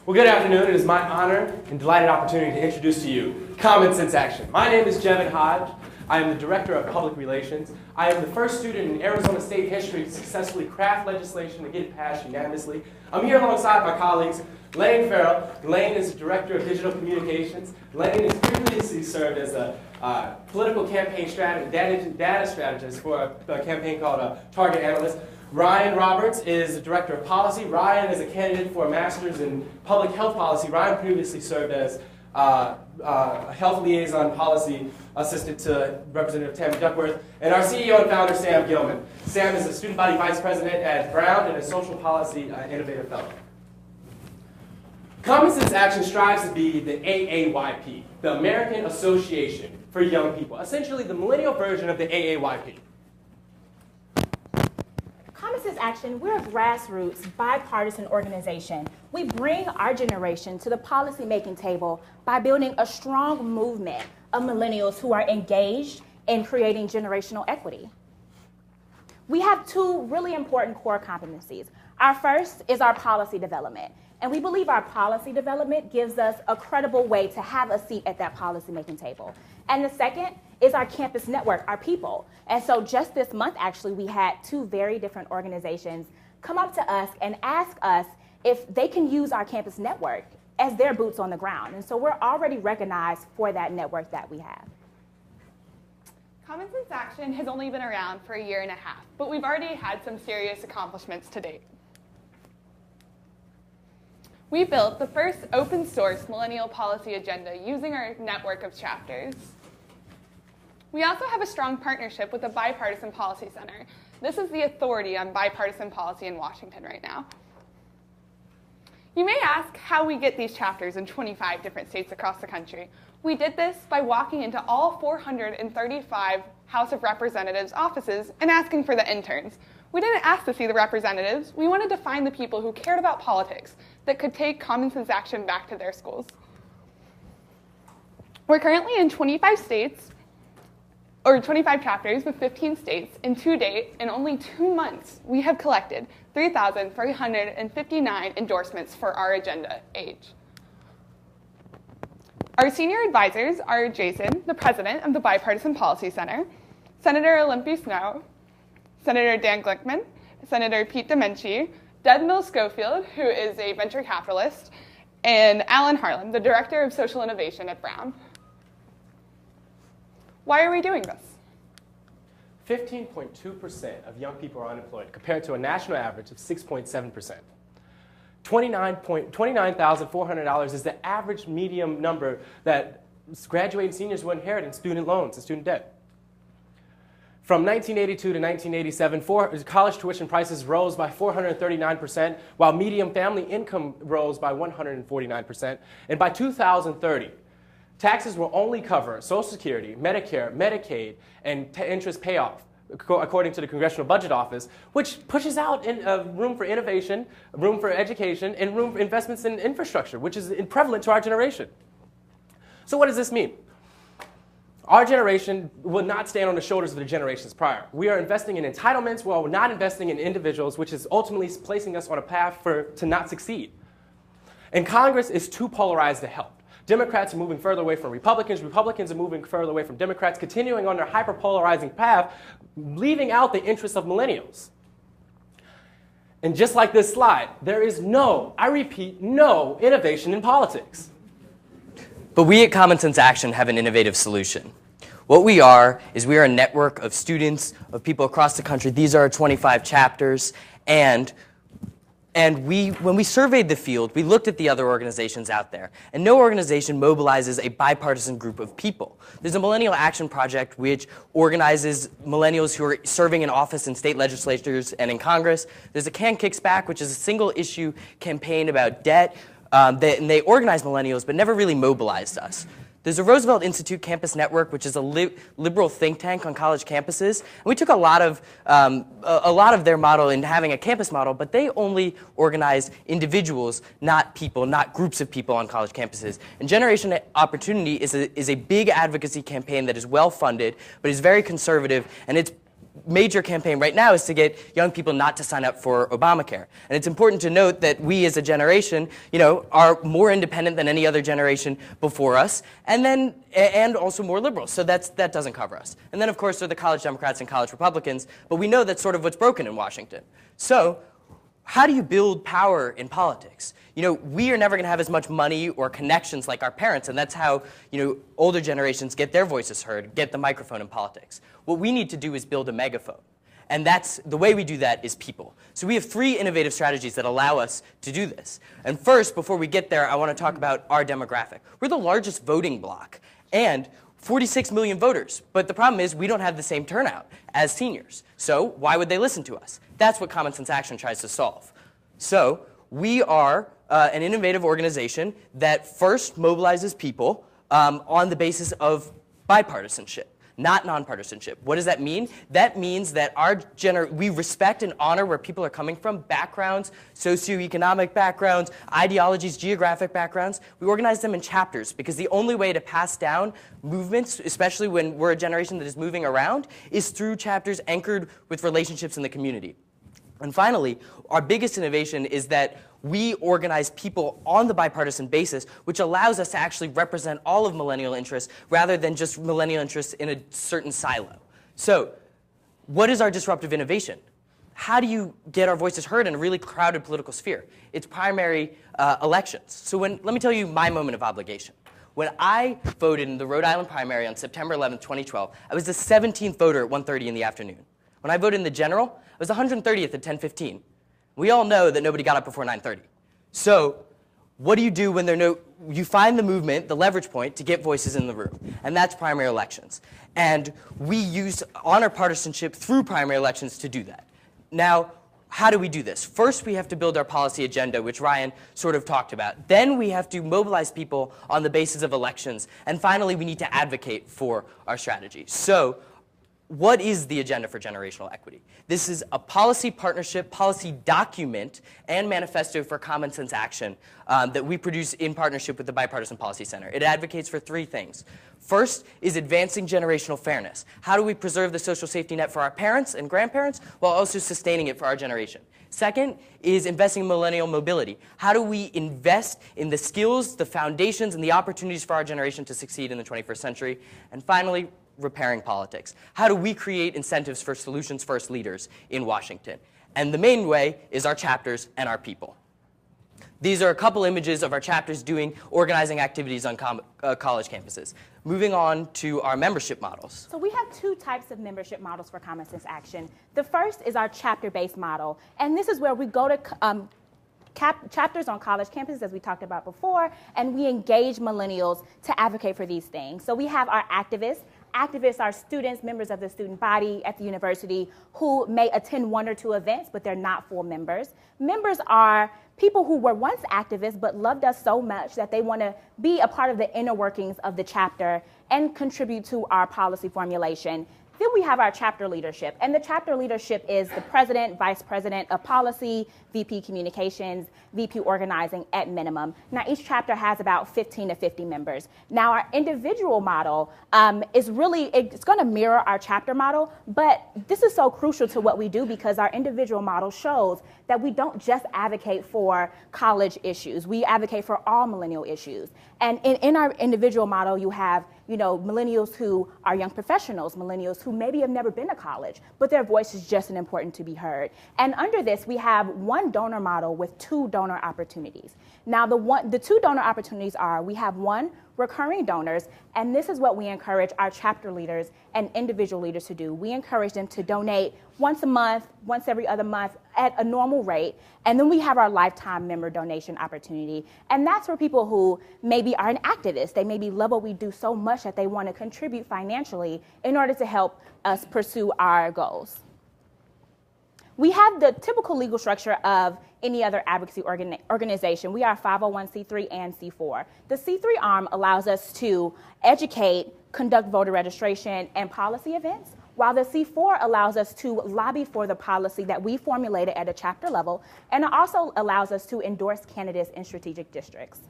Well, good afternoon. It is my honor and delighted opportunity to introduce to you Common Sense Action. My name is Jevin Hodge. I am the Director of Public Relations. I am the first student in Arizona state history to successfully craft legislation to get it passed unanimously. I'm here alongside my colleagues, Lane Farrell. Lane is the Director of Digital Communications. Lane has previously served as a political campaign data strategist for a campaign called Target Analyst. Ryan Roberts is the Director of Policy. Ryan is a candidate for a Master's in Public Health Policy. Ryan previously served as Health Liaison Policy Assistant to Representative Tammy Duckworth. And our CEO and founder, Sam Gilman. Sam is a Student Body Vice President at Brown and a Social Policy Innovative Fellow. Common Sense Action strives to be the AAYP, the American Association for Young People, essentially the millennial version of the AAYP. Common Sense Action, we're a grassroots, bipartisan organization. We bring our generation to the policymaking table by building a strong movement of millennials who are engaged in creating generational equity. We have two really important core competencies. Our first is our policy development. And we believe our policy development gives us a credible way to have a seat at that policymaking table. And the second is our campus network, our people. And so just this month, actually, we had two very different organizations come up to us and ask us if they can use our campus network as their boots on the ground. And so we're already recognized for that network that we have. Common Sense Action has only been around for a year and a half, but we've already had some serious accomplishments to date. We built the first open source millennial policy agenda using our network of chapters. We also have a strong partnership with the Bipartisan Policy Center. This is the authority on bipartisan policy in Washington right now. You may ask how we get these chapters in 25 different states across the country. We did this by walking into all 435 House of Representatives offices and asking for the interns. We didn't ask to see the representatives. We wanted to find the people who cared about politics that could take Common Sense Action back to their schools. We're currently in 25 states, or 25 chapters with 15 states, and to date, in only 2 months, we have collected 3,359 endorsements for our agenda, AGE. Our senior advisors are Jason, the president of the Bipartisan Policy Center, Senator Olympia Snowe, Senator Dan Glickman, Senator Pete Demenci, Deb Mills-Schofield, who is a venture capitalist, and Alan Harlan, the Director of Social Innovation at Brown. Why are we doing this? 15.2% of young people are unemployed, compared to a national average of 6.7%. $29,400 is the average medium number that graduating seniors will inherit in student loans and student debt. From 1982 to 1987, college tuition prices rose by 439%, while median family income rose by 149%. And by 2030, taxes will only cover Social Security, Medicare, Medicaid, and interest payoff, according to the Congressional Budget Office, which pushes out room for innovation, room for education, and room for investments in infrastructure, which is prevalent to our generation. So what does this mean? Our generation will not stand on the shoulders of the generations prior. We are investing in entitlements while we're not investing in individuals, which is ultimately placing us on a path to not succeed. And Congress is too polarized to help. Democrats are moving further away from Republicans. Republicans are moving further away from Democrats, continuing on their hyper-polarizing path, leaving out the interests of millennials. And just like this slide, there is no, I repeat, no innovation in politics. But we at Common Sense Action have an innovative solution. What we are is we are a network of students, of people across the country. These are our 25 chapters. And when we surveyed the field, we looked at the other organizations out there. And no organization mobilizes a bipartisan group of people. There's a Millennial Action Project which organizes millennials who are serving in office in state legislatures and in Congress. There's a Can Kicks Back, which is a single-issue campaign about debt. And they organize millennials, but never really mobilized us. There's a Roosevelt Institute Campus Network, which is a liberal think tank on college campuses. And we took a lot of their model in having a campus model, but they only organize individuals, not people, not groups of people on college campuses. And Generation Opportunity is a big advocacy campaign that is well funded, but is very conservative, and its major campaign right now is to get young people not to sign up for Obamacare. And it's important to note that we as a generation, are more independent than any other generation before us, and also more liberal. So that doesn't cover us. And then, of course, there are the college Democrats and college Republicans, but we know that's sort of what's broken in Washington. So how do you build power in politics? We are never going to have as much money or connections like our parents, and that's how, older generations get their voices heard, get the microphone in politics. What we need to do is build a megaphone. And the way we do that is people. So we have 3 innovative strategies that allow us to do this. And first, before we get there, I want to talk about our demographic. We're the largest voting bloc, and 46 million voters. But the problem is we don't have the same turnout as seniors. So why would they listen to us? That's what Common Sense Action tries to solve. So we are an innovative organization that first mobilizes people on the basis of bipartisanship, not nonpartisanship. What does that mean? That means that we respect and honor where people are coming from, backgrounds, socioeconomic backgrounds, ideologies, geographic backgrounds. We organize them in chapters because the only way to pass down movements, especially when we're a generation that is moving around, is through chapters anchored with relationships in the community. And finally, our biggest innovation is that we organize people on the bipartisan basis, which allows us to actually represent all of millennial interests rather than just millennial interests in a certain silo. So what is our disruptive innovation? How do you get our voices heard in a really crowded political sphere? It's primary elections. So let me tell you my moment of obligation. When I voted in the Rhode Island primary on September 11, 2012, I was the 17th voter at 1:30 in the afternoon. When I voted in the general, I was 130th at 10:15. We all know that nobody got up before 9:30. So what do you do when you find the movement, the leverage point, to get voices in the room? And that's primary elections. And we use honor partisanship through primary elections to do that. Now, how do we do this? First, we have to build our policy agenda, which Ryan sort of talked about. Then we have to mobilize people on the basis of elections. And finally, we need to advocate for our strategy. So what is the agenda for generational equity? This is a policy partnership, policy document, and manifesto for Common Sense Action that we produce in partnership with the Bipartisan Policy Center. It advocates for 3 things. First is advancing generational fairness. How do we preserve the social safety net for our parents and grandparents while also sustaining it for our generation? Second is investing in millennial mobility. How do we invest in the skills, the foundations, and the opportunities for our generation to succeed in the 21st century? And finally, repairing politics. How do we create incentives for solutions-first leaders in Washington? And the main way is our chapters and our people. These are a couple images of our chapters doing organizing activities on college campuses. Moving on to our membership models. So we have 2 types of membership models for Common Sense Action. The first is our chapter-based model, and this is where we go to chapters on college campuses, as we talked about before, and we engage millennials to advocate for these things. So we have our activists. Activists are students, members of the student body at the university who may attend 1 or 2 events, but they're not full members. Members are people who were once activists but loved us so much that they want to be a part of the inner workings of the chapter and contribute to our policy formulation. Then we have our chapter leadership, and the chapter leadership is the president, vice president of policy, VP communications, VP organizing at minimum. Now each chapter has about 15 to 50 members. Now our individual model it's going to mirror our chapter model, but this is so crucial to what we do because our individual model shows that we don't just advocate for college issues. We advocate for all millennial issues. And in our individual model, you have millennials who are young professionals, millennials who maybe have never been to college, but their voice is just as important to be heard. And under this, we have 1 donor model with 2 donor opportunities. Now, the 2 donor opportunities are, we have 1, recurring donors, and this is what we encourage our chapter leaders and individual leaders to do. We encourage them to donate once a month, once every other month at a normal rate, and then we have our lifetime member donation opportunity, and that's for people who maybe are an activist. They maybe love what we do so much that they want to contribute financially in order to help us pursue our goals. We have the typical legal structure of any other advocacy organization. We are 501c3 and C4. The C3 arm allows us to educate, conduct voter registration, and policy events, while the C4 allows us to lobby for the policy that we formulated at a chapter level, and it also allows us to endorse candidates in strategic districts.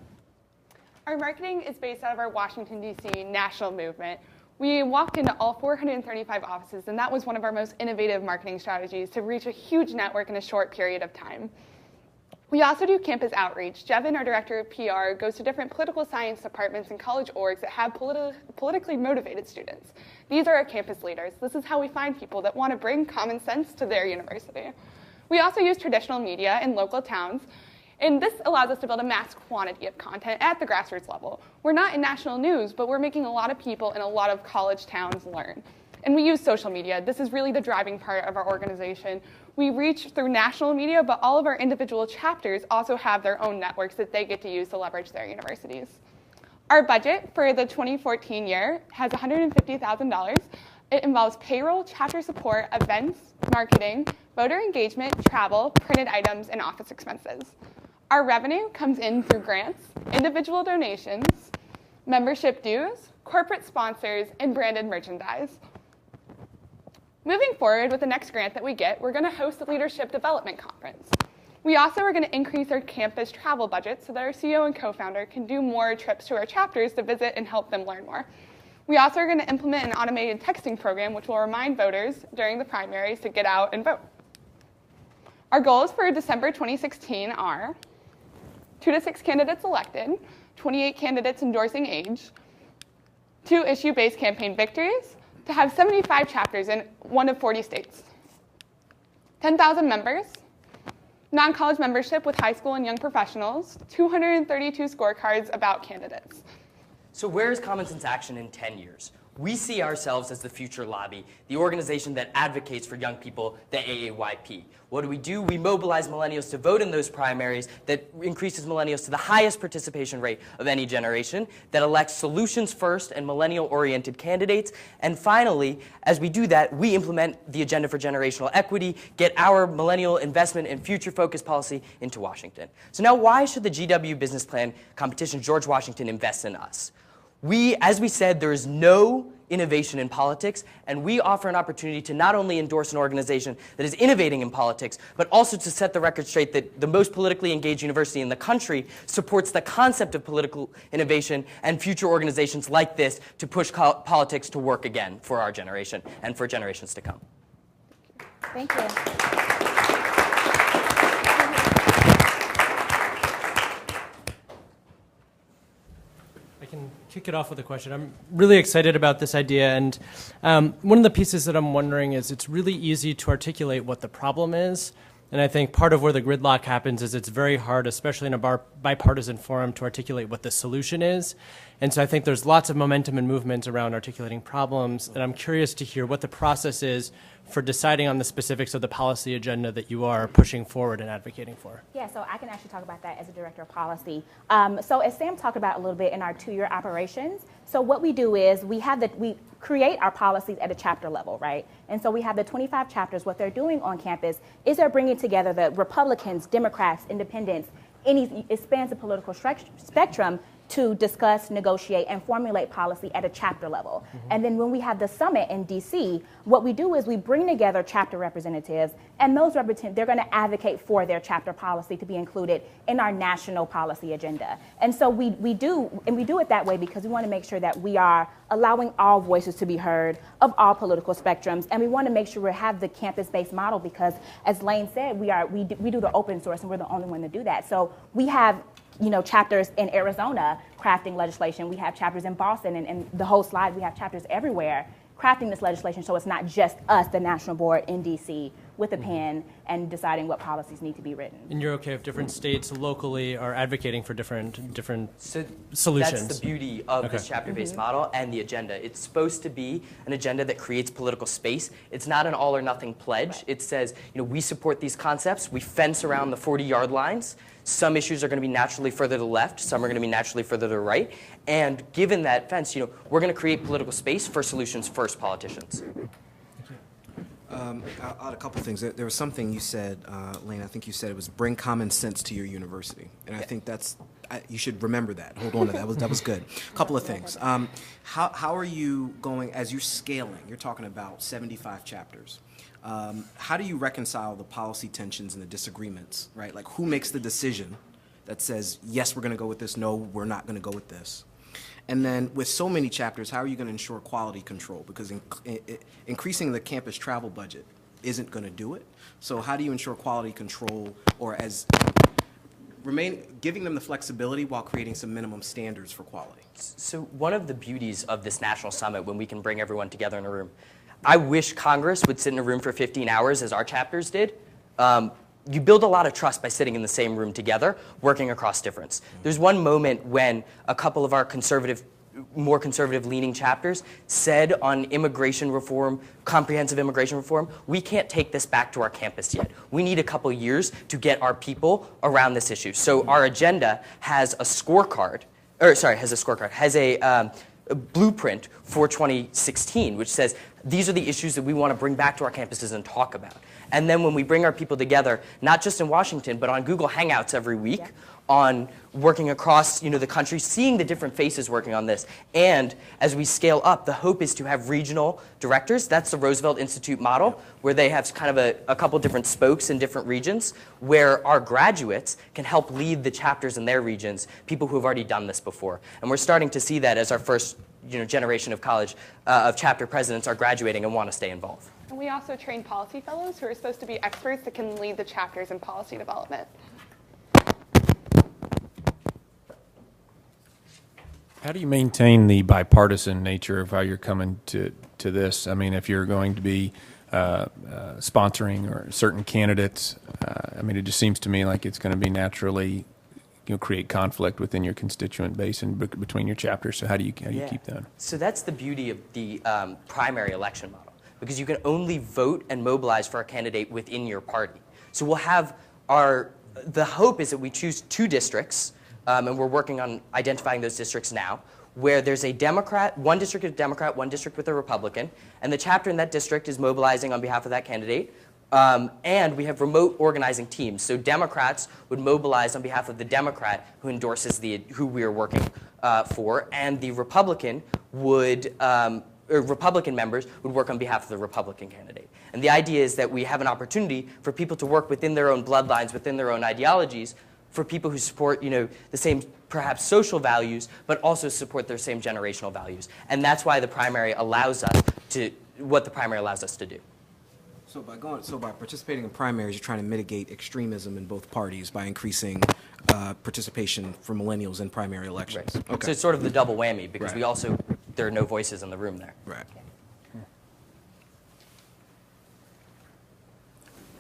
Our marketing is based out of our Washington, D.C. national movement. We walked into all 435 offices, and that was one of our most innovative marketing strategies to reach a huge network in a short period of time. We also do campus outreach. Jevin, our director of PR, goes to different political science departments and college orgs that have politically motivated students. These are our campus leaders. This is how we find people that want to bring common sense to their university. We also use traditional media in local towns, and this allows us to build a mass quantity of content at the grassroots level. We're not in national news, but we're making a lot of people in a lot of college towns learn. And we use social media. This is really the driving part of our organization. We reach through national media, but all of our individual chapters also have their own networks that they get to use to leverage their universities. Our budget for the 2014 year has $150,000. It involves payroll, chapter support, events, marketing, voter engagement, travel, printed items, and office expenses. Our revenue comes in through grants, individual donations, membership dues, corporate sponsors, and branded merchandise. Moving forward with the next grant that we get, we're going to host a leadership development conference. We also are going to increase our campus travel budget so that our CEO and co-founder can do more trips to our chapters to visit and help them learn more. We also are going to implement an automated texting program which will remind voters during the primaries to get out and vote. Our goals for December 2016 are 2 to 6 candidates elected, 28 candidates endorsing age, 2 issue-based campaign victories, to have 75 chapters in 1 of 40 states, 10,000 members, non-college membership with high school and young professionals, 232 scorecards about candidates. So where is Common Sense Action in 10 years? We see ourselves as the future lobby, the organization that advocates for young people, the AAYP. What do? We mobilize millennials to vote in those primaries that increases millennials to the highest participation rate of any generation, that elects solutions first and millennial-oriented candidates. And finally, as we do that, we implement the agenda for generational equity, get our millennial investment and future-focused policy into Washington. So now why should the GW Business Plan competition George Washington invest in us? As we said, there is no innovation in politics, and we offer an opportunity to not only endorse an organization that is innovating in politics, but also to set the record straight that the most politically engaged university in the country supports the concept of political innovation and future organizations like this to push politics to work again for our generation and for generations to come. Thank you. Can kick it off with a question. I'm really excited about this idea, and one of the pieces that I'm wondering is it's really easy to articulate what the problem is, and I think part of where the gridlock happens is it's very hard, especially in a bipartisan forum, to articulate what the solution is. And so I think there's lots of momentum and movement around articulating problems, and I'm curious to hear what the process is for deciding on the specifics of the policy agenda that you are pushing forward and advocating for. Yeah, so I can actually talk about that as a director of policy. So as Sam talked about a little bit in our 2-year operations, so what we do is we create our policies at a chapter level, right? And so we have the 25 chapters. What they're doing on campus is they're bringing together the Republicans, Democrats, Independents, it spans the political spectrum to discuss, negotiate, and formulate policy at a chapter level. Mm-hmm. And then when we have the summit in DC, what we do is we bring together chapter representatives, and those representatives, they're gonna advocate for their chapter policy to be included in our national policy agenda. And so we do it that way because we wanna make sure that we are allowing all voices to be heard of all political spectrums, and we wanna make sure we have the campus-based model because, as Lane said, we do the open source, and we're the only one to do that. So we have chapters in Arizona crafting legislation. We have chapters in Boston, and the whole slide, we have chapters everywhere crafting this legislation, so it's not just us, the national board in DC, with a pen and deciding what policies need to be written. And you're okay if different states locally are advocating for different so solutions? That's the beauty of this chapter-based model and the agenda. It's supposed to be an agenda that creates political space. It's not an all-or-nothing pledge. Right. It says, we support these concepts. We fence around the 40-yard lines. Some issues are going to be naturally further to the left. Some are going to be naturally further to the right. And given that fence, we're going to create political space for solutions first politicians. I'll add a couple things. There was something you said, Lane. I think you said it was bring common sense to your university, and I think you should remember that. Hold on to that. That was good. A couple of things. How are you going as you're scaling? You're talking about 75 chapters. How do you reconcile the policy tensions and the disagreements, right? Like, who makes the decision that says, yes, we're going to go with this, no, we're not going to go with this? And then with so many chapters, how are you going to ensure quality control? Because increasing the campus travel budget isn't going to do it. So how do you ensure quality control, or giving them the flexibility while creating some minimum standards for quality? So one of the beauties of this national summit, when we can bring everyone together in a room, I wish Congress would sit in a room for 15 hours as our chapters did. You build a lot of trust by sitting in the same room together, working across difference. There's one moment when a couple of our more conservative-leaning chapters said on immigration reform, comprehensive immigration reform, we can't take this back to our campus yet. We need a couple years to get our people around this issue. So our agenda has a scorecard, has a blueprint for 2016, which says these are the issues that we want to bring back to our campuses and talk about. And then when we bring our people together, not just in Washington, but on Google Hangouts every week, on working across the country, seeing the different faces working on this. And as we scale up, the hope is to have regional directors. That's the Roosevelt Institute model, where they have kind of a couple different spokes in different regions, where our graduates can help lead the chapters in their regions, people who have already done this before. And we're starting to see that as our first generation of college, of chapter presidents are graduating and want to stay involved. And we also train policy fellows who are supposed to be experts that can lead the chapters in policy development. How do you maintain the bipartisan nature of how you're coming to this? I mean, if you're going to be sponsoring or certain candidates, I mean, it just seems to me like it's going to be naturally create conflict within your constituent base and between your chapters. So how do you keep that? So that's the beauty of the primary election model, because you can only vote and mobilize for a candidate within your party. So we'll have the hope is that we choose 2 districts, and we're working on identifying those districts now, where there's a Democrat, one district with a Democrat, one district with a Republican, and the chapter in that district is mobilizing on behalf of that candidate. And we have remote organizing teams. So Democrats would mobilize on behalf of the Democrat who endorses who we are working for, and the Republican Republican members would work on behalf of the Republican candidate. And the idea is that we have an opportunity for people to work within their own bloodlines, within their own ideologies, for people who support the same perhaps social values, but also support their same generational values. And that's why the primary allows us to do. So by participating in primaries, you're trying to mitigate extremism in both parties by increasing participation for millennials in primary elections. Right. Okay. So it's sort of the double whammy, because Right. there are no voices in the room there. Right.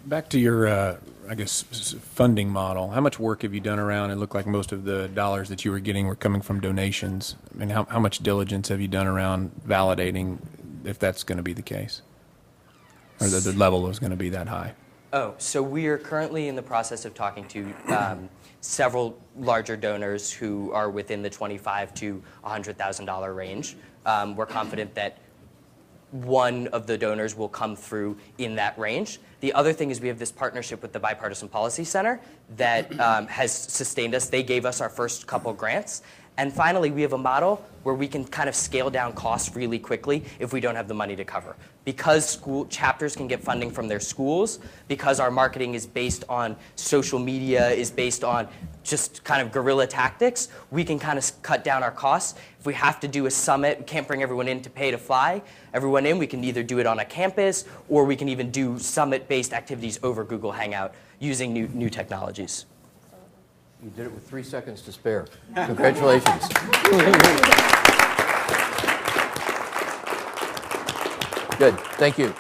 Back to your, I guess, funding model. How much work have you done around? It looked like most of the dollars that you were getting were coming from donations. I mean, how much diligence have you done around validating if that's going to be the case? Or the level is going to be that high? Oh, so we are currently in the process of talking to several larger donors who are within the $25,000 to $100,000 range. We're confident that one of the donors will come through in that range. The other thing is we have this partnership with the Bipartisan Policy Center that has sustained us. They gave us our first couple grants. And finally, we have a model where we can kind of scale down costs really quickly if we don't have the money to cover. Because school chapters can get funding from their schools, because our marketing is based on social media, is based on just kind of guerrilla tactics, we can kind of cut down our costs. If we have to do a summit, we can't bring everyone in to pay to fly everyone in. We can either do it on a campus, or we can even do summit-based activities over Google Hangout using new technologies. You did it with 3 seconds to spare. Congratulations. Good. Thank you.